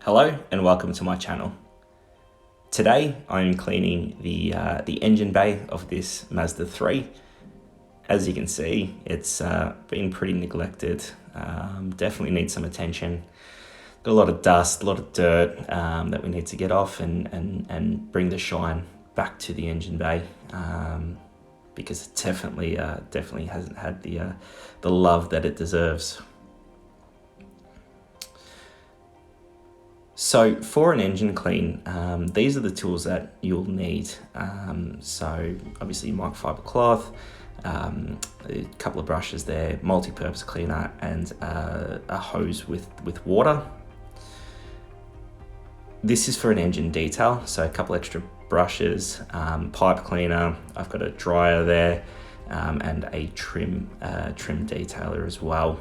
Hello and welcome to my channel. Today I'm cleaning the engine bay of this Mazda 3. As you can see, it's been pretty neglected. Definitely needs some attention. Got a lot of dust, a lot of dirt that we need to get off and bring the shine back to the engine bay, because it definitely hasn't had the love that it deserves. So for an engine clean, these are the tools that you'll need. So obviously microfiber cloth, a couple of brushes there, multi-purpose cleaner, and a hose with water. This is for an engine detail, so a couple extra brushes, pipe cleaner, I've got a dryer there, and a trim detailer as well.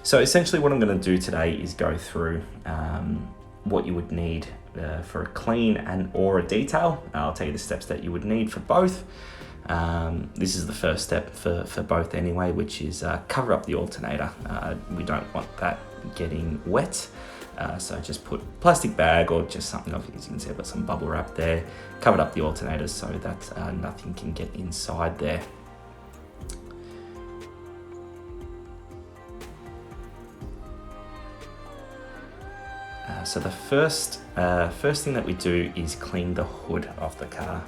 So essentially what I'm going to do today is go through what you would need for a clean and or a detail. I'll tell you the steps that you would need for both. This is the first step for both anyway, which is cover up the alternator. We don't want that getting wet. So just put plastic bag or just something, as you can see I've got some bubble wrap there, covered up the alternator so that nothing can get inside there. So the first thing that we do is clean the hood of the car.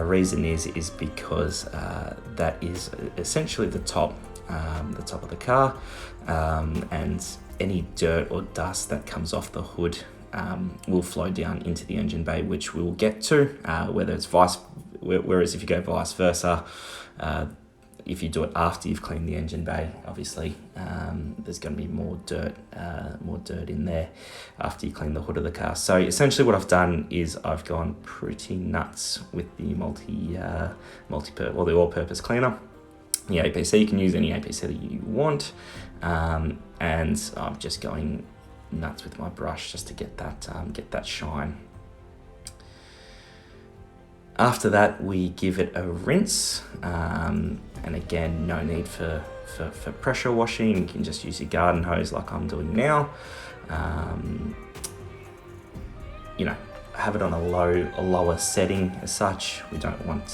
Reason is because that is essentially the top of the car, and any dirt or dust that comes off the hood will flow down into the engine bay, which we will get to, whether it's whereas if you go vice versa, if you do it after you've cleaned the engine bay, obviously there's going to be more dirt in there after you clean the hood of the car. So essentially what I've done is I've gone pretty nuts with the the all-purpose cleaner, the APC. You can use any APC that you want, and I'm just going nuts with my brush just to get that shine. After that, we give it a rinse, and again, no need for pressure washing. You can just use your garden hose like I'm doing now. Have it on a lower setting as such. We don't want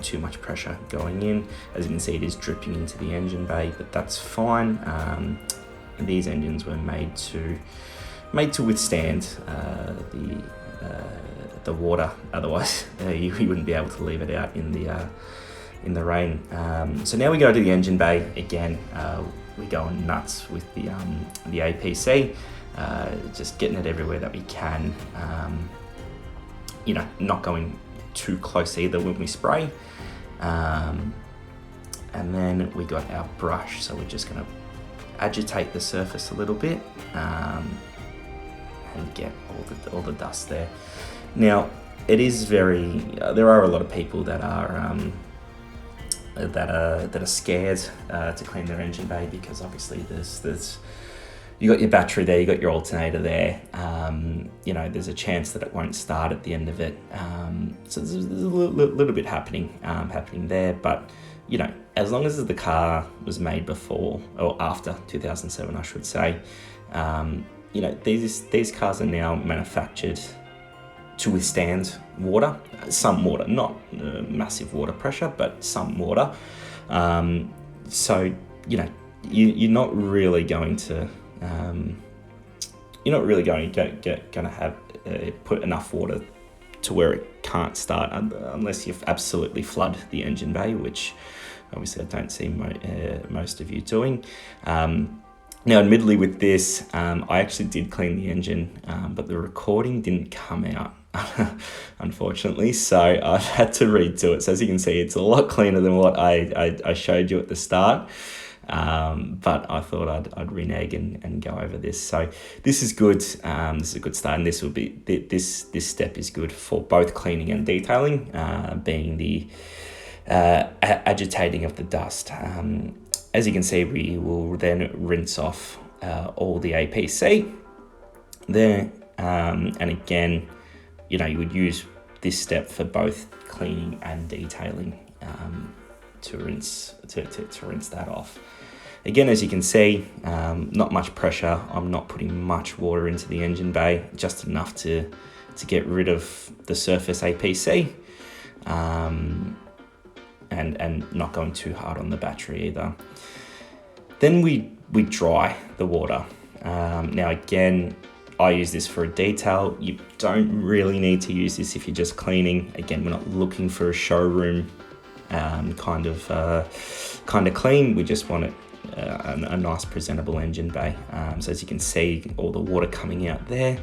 too much pressure going in. As you can see, it is dripping into the engine bay, but that's fine. These engines were made to withstand the water. Otherwise, you wouldn't be able to leave it out in the rain. So now we go to the engine bay again. We're going nuts with the APC, just getting it everywhere that we can. Not going too close either when we spray. And then we got our brush, so we're just going to agitate the surface a little bit and get all the dust there. Now, it is there are a lot of people that are scared to clean their engine bay, because obviously you got your battery there, you got your alternator there. There's a chance that it won't start at the end of it. So there's a little bit happening there, but as long as the car was made before or after 2007, I should say, these cars are now manufactured to withstand water, some water, not massive water pressure, but some water. So you're not really going to have put enough water to where it can't start unless you absolutely flood the engine bay, which obviously I don't see most of you doing. Now, admittedly with this, I actually did clean the engine, but the recording didn't come out, unfortunately, so I've had to redo it. So as you can see, it's a lot cleaner than what I showed you at the start, but I thought I'd renege and go over this. So this is good. This is a good start, and this step is good for both cleaning and detailing, being the agitating of the dust. As you can see, we will then rinse off all the APC there, and again, you would use this step for both cleaning and detailing, to rinse that off. Again, as you can see, not much pressure. I'm not putting much water into the engine bay, just enough to get rid of the surface APC, and not going too hard on the battery either. Then we dry the water. Now again, I use this for a detail. You don't really need to use this if you're just cleaning. Again, we're not looking for a showroom kind of clean. We just want it a nice presentable engine bay. So as you can see, all the water coming out there.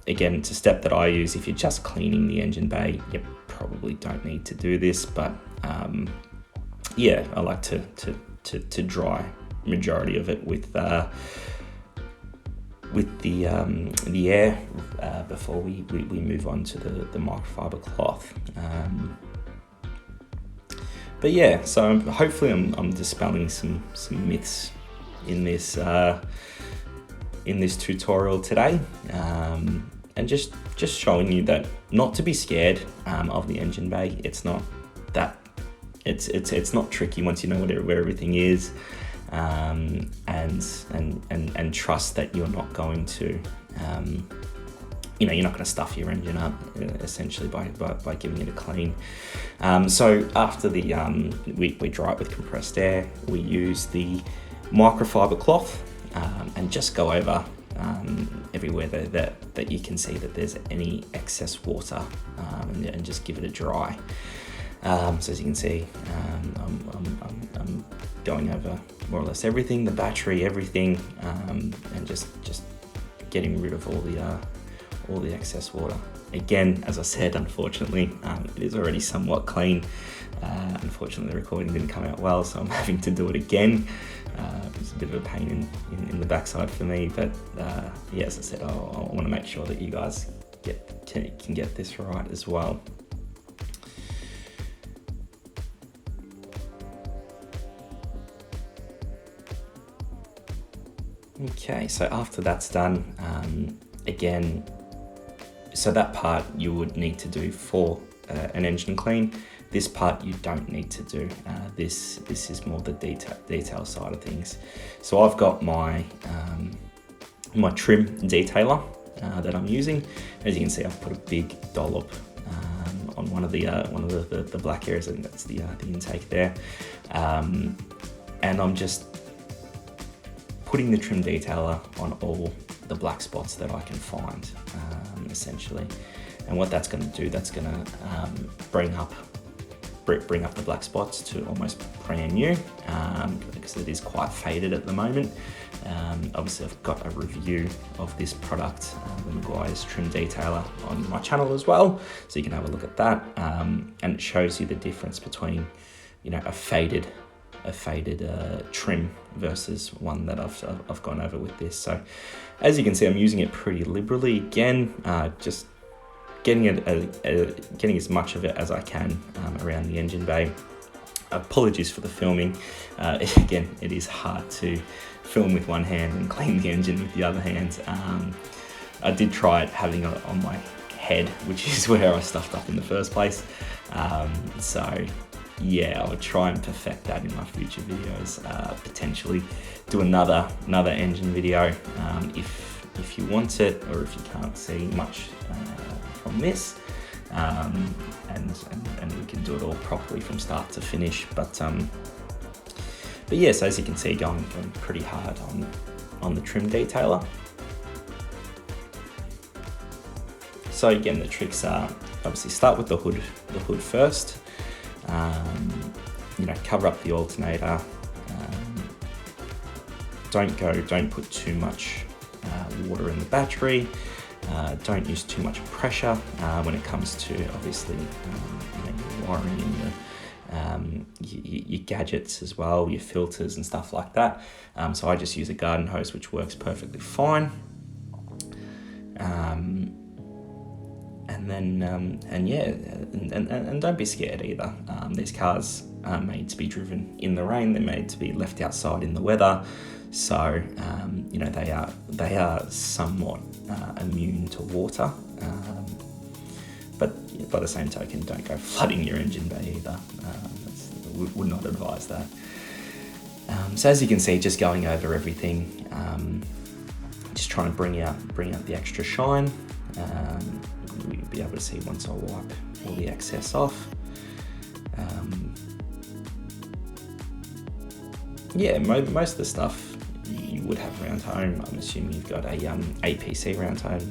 Again, it's a step that I use. If you're just cleaning the engine bay, you probably don't need to do this, but yeah, I like to dry majority of it with the air before we move on to the microfiber cloth. But yeah, so hopefully I'm dispelling some myths in this tutorial today, and just showing you that not to be scared of the engine bay. It's not that it's not tricky once you know where everything is, and trust that you're not going to you're not going to stuff your engine up essentially by giving it a clean. So after we dry it with compressed air, we use the microfiber cloth and just go over everywhere that you can see that there's any excess water, and just give it a dry. So as you can see, I'm going over more or less everything, the battery, everything, and just getting rid of all the excess water. Again, as I said, unfortunately, it is already somewhat clean. Unfortunately, the recording didn't come out well, so I'm having to do it again. It's a bit of a pain in the backside for me, but yeah, as I said, I want to make sure that you guys can get this right as well. Okay, so after that's done, again, so that part you would need to do for an engine clean. This part you don't need to do. This is more the detail side of things. So I've got my my trim detailer that I'm using. As you can see, I've put a big dollop on one of the black areas. I think that's the intake there, and I'm just putting the trim detailer on all the black spots that I can find, essentially. And what that's going to do, that's going to bring up the black spots to almost brand new, because it is quite faded at the moment. Obviously, I've got a review of this product, the Meguiar's Trim Detailer, on my channel as well, so you can have a look at that. And it shows you the difference between, a faded trim versus one that I've gone over with this. So as you can see, I'm using it pretty liberally. Again, just getting as much of it as I can around the engine bay. Apologies for the filming. Again, it is hard to film with one hand and clean the engine with the other hand. I did try it having it on my head, which is where I stuffed up in the first place. So yeah, I'll try and perfect that in my future videos. Potentially do another engine video if you want it, or if you can't see much from this, and we can do it all properly from start to finish. But yes, as you can see, going pretty hard on the trim detailer. So again, the tricks are obviously start with the hood first. Cover up the alternator. Don't put too much water in the battery. Don't use too much pressure when it comes to obviously your wiring and your gadgets as well, your filters and stuff like that. So I just use a garden hose, which works perfectly fine. And don't be scared either. These cars are made to be driven in the rain. They're made to be left outside in the weather. So they are somewhat immune to water. But by the same token, don't go flooding your engine bay either. We would not advise that. So as you can see, just going over everything, just trying to bring out the extra shine. You'll be able to see once I wipe all the excess off. Yeah, most of the stuff you would have around home. I'm assuming you've got a APC around home.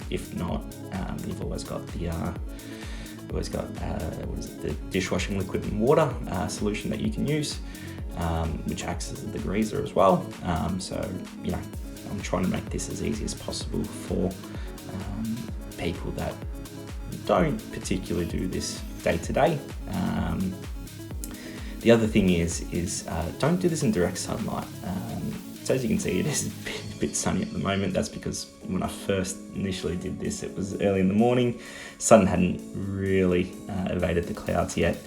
If not, you've always got the the dishwashing liquid and water solution that you can use, which acts as a degreaser as well. So I'm trying to make this as easy as possible for people that don't particularly do this day to day. The other thing is don't do this in direct sunlight. So as you can see, it is a bit sunny at the moment. That's because when I first initially did this, it was early in the morning. Sun hadn't really evaded the clouds yet.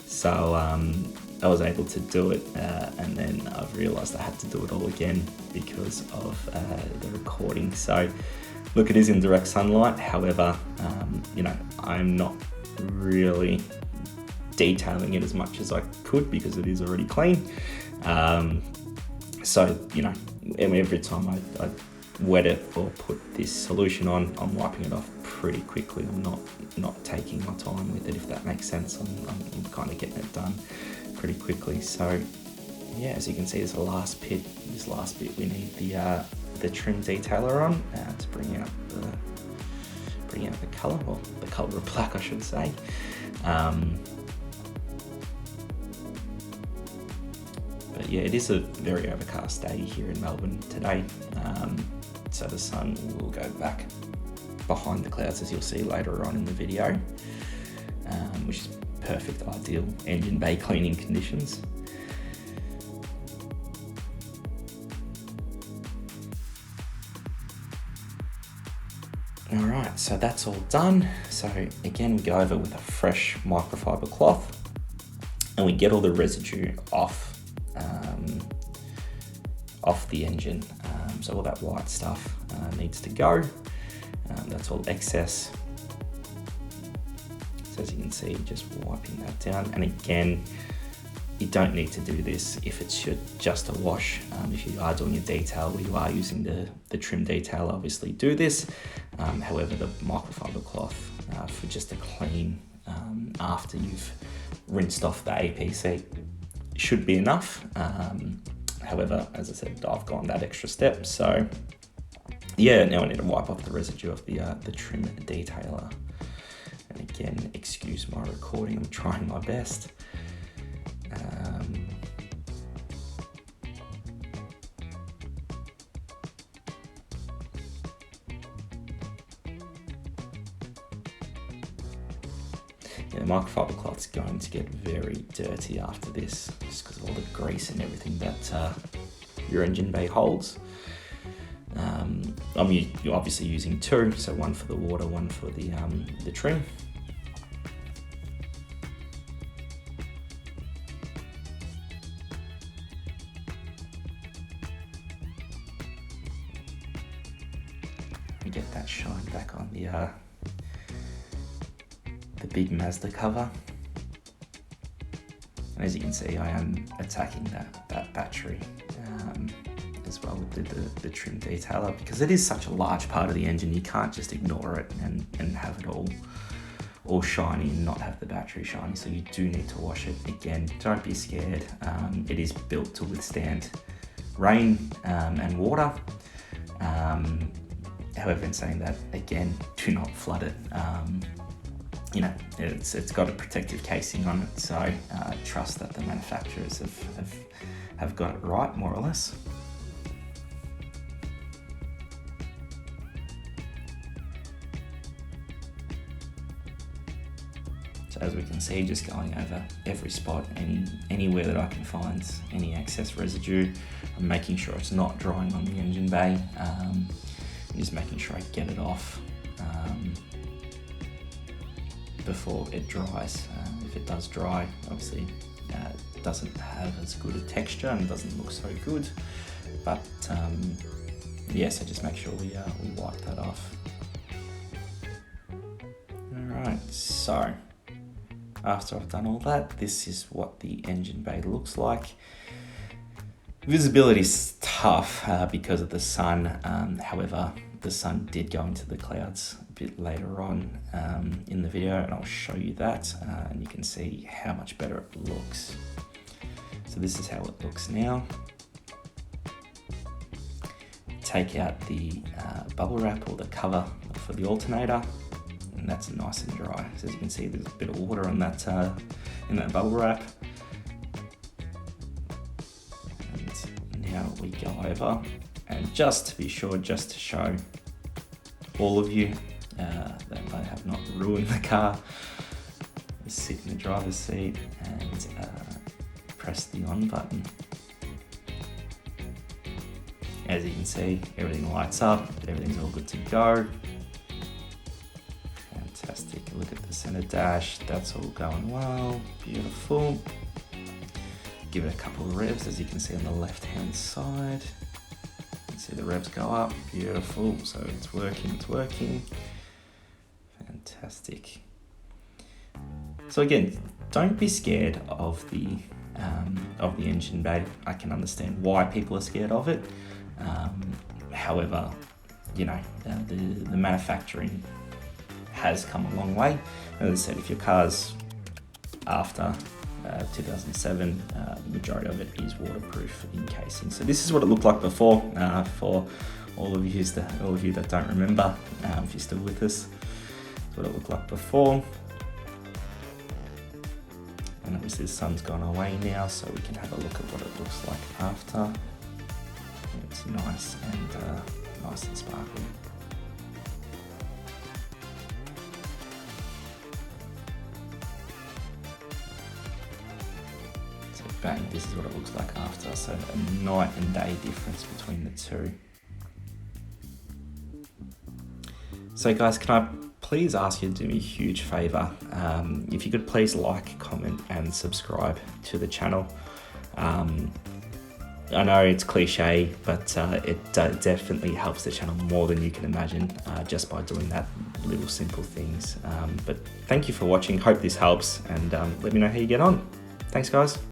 So I was able to do it, and then I've realised I had to do it all again because of the recording. So look, it is in direct sunlight. However, I'm not really detailing it as much as I could because it is already clean. So every time I wet it or put this solution on, I'm wiping it off pretty quickly. I'm not taking my time with it, if that makes sense. I'm kind of getting it done pretty quickly. So yeah, as you can see, this last bit we need the trim detailer on to bring out the colour, or the colour of black I should say. But yeah, it is a very overcast day here in Melbourne today, so the sun will go back behind the clouds, as you'll see later on in the video, which is perfect, ideal engine bay cleaning conditions. Alright, so that's all done. So again, we go over with a fresh microfiber cloth and we get all the residue off the engine. So all that white stuff needs to go. That's all excess. So as you can see, just wiping that down. And again, you don't need to do this if it's just a wash. If you are doing a detail where you are using the trim detail, obviously do this. However, the microfiber cloth for just a clean after you've rinsed off the APC should be enough. However, as I said, I've gone that extra step. So yeah, now I need to wipe off the residue of the trim detailer. And again, excuse my recording, I'm trying my best. The microfiber cloth's going to get very dirty after this, just because of all the grease and everything that your engine bay holds. I'm obviously using two, so one for the water, one for the trim. We get that shine back on the big Mazda cover. And as you can see, I am attacking that battery as well with the trim detailer, because it is such a large part of the engine. You can't just ignore it and have it all shiny and not have the battery shiny. So you do need to wash it. Again, don't be scared. It is built to withstand rain and water. However, in saying that, again, do not flood it. It's got a protective casing on it, so trust that the manufacturers have got it right, more or less. So as we can see, just going over every spot, anywhere that I can find any excess residue, I'm making sure it's not drying on the engine bay, and just making sure I get it off before it dries. If it does dry, obviously it doesn't have as good a texture and doesn't look so good, but so just make sure we wipe that off. Alright, so after I've done all that, this is what the engine bay looks like. Visibility is tough because of the sun. However, the sun did go into the clouds a bit later on in the video, and I'll show you that, and you can see how much better it looks. So this is how it looks now. Take out the bubble wrap or the cover for the alternator, and that's nice and dry. So as you can see, there's a bit of water on that in that bubble wrap. And now we go over, and just to be sure, just to show all of you that I have not ruined the car, just sit in the driver's seat and press the on button. As you can see, everything lights up, everything's all good to go. Fantastic, look at the center dash, that's all going well, beautiful. Give it a couple of revs, as you can see on the left hand side. You can see the revs go up, beautiful, so it's working. Fantastic. So again, don't be scared of the engine bay. I can understand why people are scared of it. However, you know, the manufacturing has come a long way. As I said, if your car's after 2007, the majority of it is waterproof encasing. So this is what it looked like before. For all of you that don't remember, if you're still with us, that's what it looked like before. And obviously the sun's gone away now, so we can have a look at what it looks like after. It's nice and sparkly. So bang, this is what it looks like after. So a night and day difference between the two. So guys, can I please ask you to do me a huge favor? If you could please like, comment and subscribe to the channel. I know it's cliche, but it definitely helps the channel more than you can imagine just by doing that little simple things. But thank you for watching. Hope this helps, and let me know how you get on. Thanks guys.